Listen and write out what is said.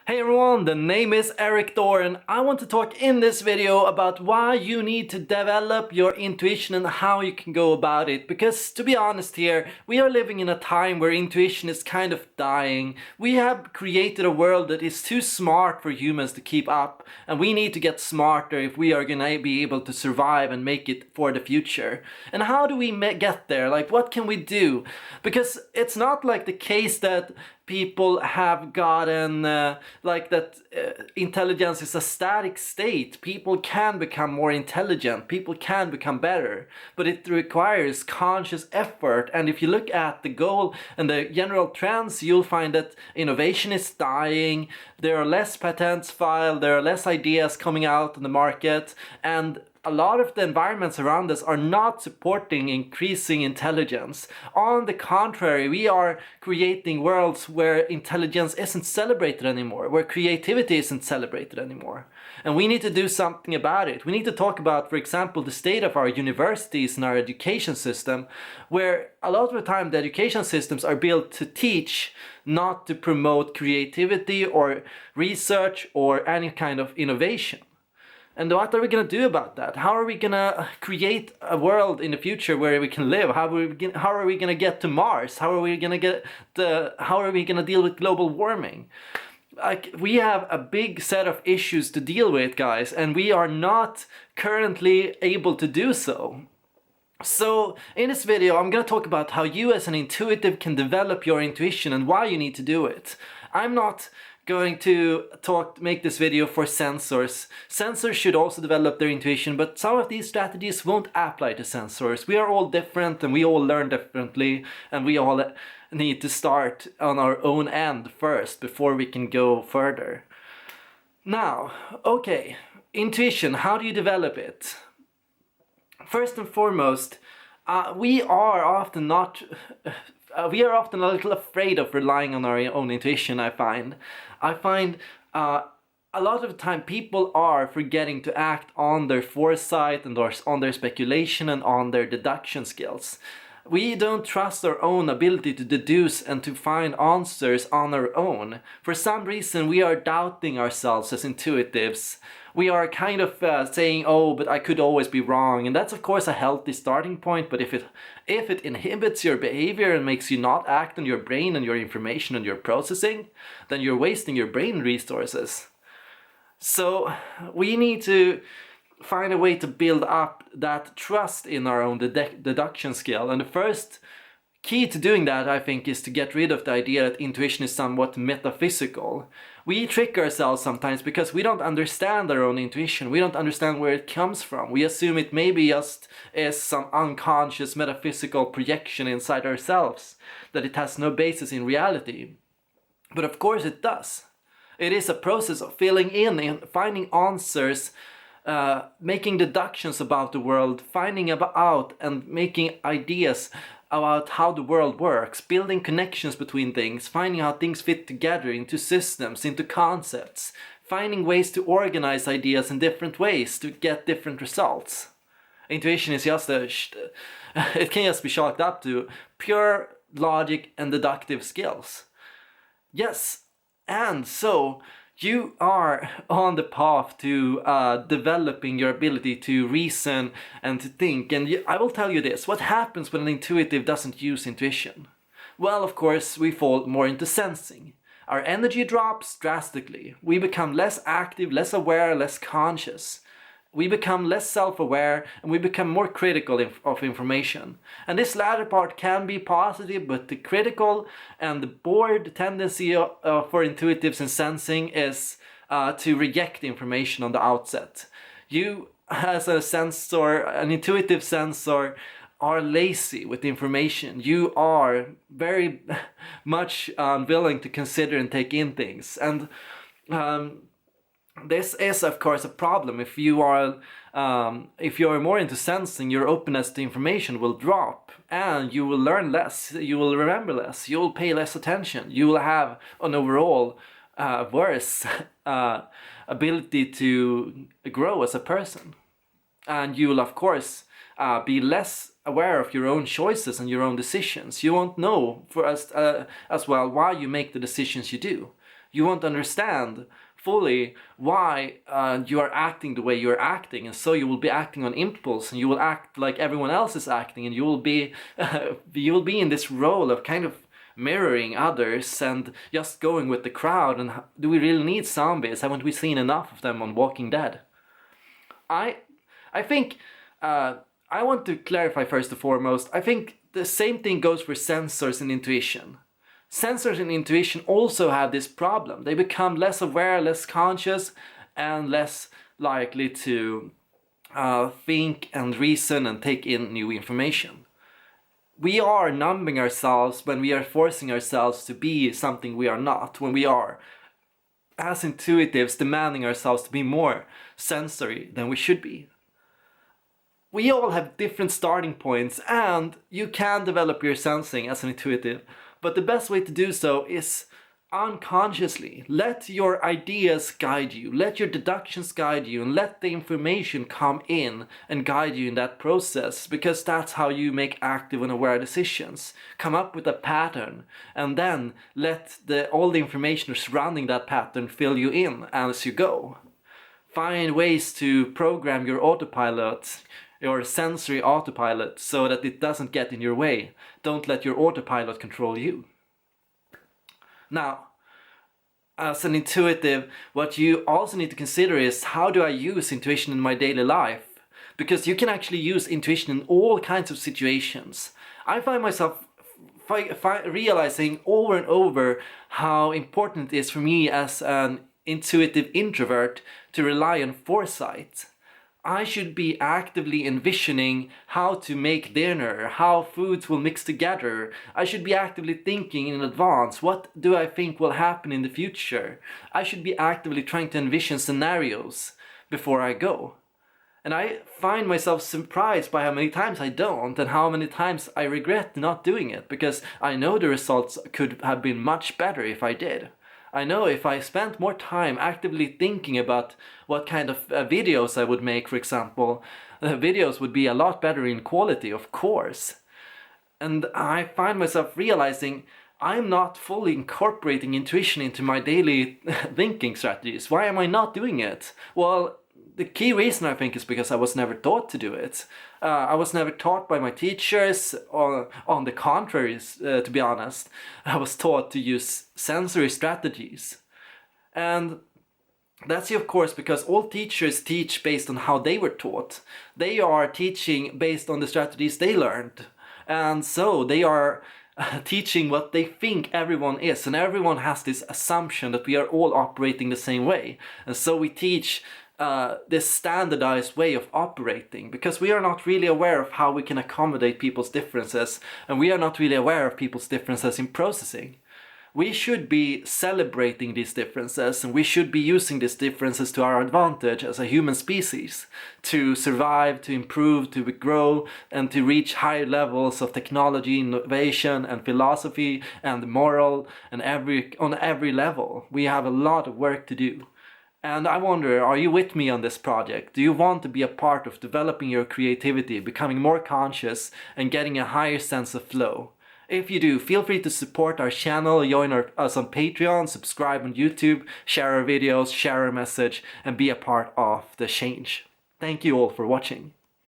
Hey everyone, the name is Erik Thor and I want to talk in this video about why you need to develop your intuition and how you can go about it. Because to be honest here, we are living in a time where intuition is kind of dying. We have created a world that is too smart for humans to keep up, and we need to get smarter if we are gonna be able to survive and make it for the future. And how do we get there? Like, what can we do? Because it's not like the case that people have gotten intelligence is a static state. People can become more intelligent, people can become better, but it requires conscious effort. And if you look at the goal and the general trends, you'll find that innovation is dying, there are less patents filed, there are less ideas coming out in the market, and a lot of the environments around us are not supporting increasing intelligence. On the contrary, we are creating worlds where intelligence isn't celebrated anymore, where creativity isn't celebrated anymore. And we need to do something about it. We need to talk about, for example, the state of our universities and our education system, where a lot of the time the education systems are built to teach, not to promote creativity or research or any kind of innovation. And what are we going to do about that? How are we going to create a world in the future where we can live? How are we going to get to Mars? How are we going to deal with global warming? Like, we have a big set of issues to deal with, guys, and we are not currently able to do so. So in this video, I'm going to talk about how you as an intuitive can develop your intuition and why you need to do it. I'm not going to make this video for sensors. Sensors should also develop their intuition, but some of these strategies won't apply to sensors. We are all different and we all learn differently, and we all need to start on our own end first before we can go further. Now, okay, intuition, how do you develop it? First and foremost, we are often a little afraid of relying on our own intuition, I find. A lot of the time people are forgetting to act on their foresight and on their speculation and on their deduction skills. We don't trust our own ability to deduce and to find answers on our own. For some reason we are doubting ourselves as intuitives. We are kind of saying, oh, but I could always be wrong. And that's of course a healthy starting point, but if it inhibits your behavior and makes you not act on your brain and your information and your processing, then you're wasting your brain resources. So we need to find a way to build up that trust in our own deduction skill. And the first key to doing that, I think, is to get rid of the idea that intuition is somewhat metaphysical. We trick ourselves sometimes because we don't understand our own intuition. We don't understand where it comes from. We assume it maybe just is some unconscious metaphysical projection inside ourselves, that it has no basis in reality. But of course it does. It is a process of filling in, finding answers, making deductions about the world, finding out and making ideas about how the world works, building connections between things, finding how things fit together into systems, into concepts, finding ways to organize ideas in different ways to get different results. Intuition is just it can just be chalked up to pure logic and deductive skills. Yes, and so you are on the path to developing your ability to reason and to think. And I will tell you this, what happens when an intuitive doesn't use intuition? Well, of course, we fall more into sensing. Our energy drops drastically. We become less active, less aware, less conscious. We become less self-aware and we become more critical of information. And this latter part can be positive, but the critical and the bored tendency for intuitives and sensing is to reject information on the outset. You, as a sensor, an intuitive sensor, are lazy with information. You are very much unwilling to consider and take in things. And this is of course a problem. If you are more into sensing, your openness to information will drop and you will learn less, you will remember less, you will pay less attention, you will have an overall worse ability to grow as a person. And you will of course be less aware of your own choices and your own decisions. You won't know as well why you make the decisions you do. You won't understand fully why you are acting the way you're acting, and so you will be acting on impulse, and you will act like everyone else is acting, and you will be you will be in this role of kind of mirroring others and just going with the crowd. And do we really need zombies? Haven't we seen enough of them on Walking Dead? I think I want to clarify first and foremost, I think the same thing goes for sensors and intuition. Sensors and intuition also have this problem. They become less aware, less conscious, and less likely to think and reason and take in new information. We are numbing ourselves when we are forcing ourselves to be something we are not, when we are, as intuitives, demanding ourselves to be more sensory than we should be. We all have different starting points, and you can develop your sensing as an intuitive, but the best way to do so is unconsciously. Let your ideas guide you, let your deductions guide you, and let the information come in and guide you in that process, because that's how you make active and aware decisions. Come up with a pattern, and then let all the information surrounding that pattern fill you in as you go. Find ways to program your autopilot, your sensory autopilot, so that it doesn't get in your way. Don't let your autopilot control you. Now, as an intuitive, what you also need to consider is, how do I use intuition in my daily life? Because you can actually use intuition in all kinds of situations. I find myself realizing over and over how important it is for me as an intuitive introvert to rely on foresight. I should be actively envisioning how to make dinner, how foods will mix together. I should be actively thinking in advance, what do I think will happen in the future? I should be actively trying to envision scenarios before I go. And I find myself surprised by how many times I don't, and how many times I regret not doing it, because I know the results could have been much better if I did. I know if I spent more time actively thinking about what kind of videos I would make, for example, the videos would be a lot better in quality, of course. And I find myself realizing I'm not fully incorporating intuition into my daily thinking strategies. Why am I not doing it? Well, the key reason, I think, is because I was never taught to do it. I was never taught by my teachers, or on the contrary, to be honest. I was taught to use sensory strategies. And that's of course because all teachers teach based on how they were taught. They are teaching based on the strategies they learned. And so they are teaching what they think everyone is. And everyone has this assumption that we are all operating the same way. And so we teach this standardized way of operating, because we are not really aware of how we can accommodate people's differences, and we are not really aware of people's differences in processing. We should be celebrating these differences, and we should be using these differences to our advantage as a human species, to survive, to improve, to grow, and to reach higher levels of technology, innovation, and philosophy, and moral, and on every level. We have a lot of work to do. And I wonder, are you with me on this project? Do you want to be a part of developing your creativity, becoming more conscious, and getting a higher sense of flow? If you do, feel free to support our channel, join us on Patreon, subscribe on YouTube, share our videos, share our message, and be a part of the change. Thank you all for watching.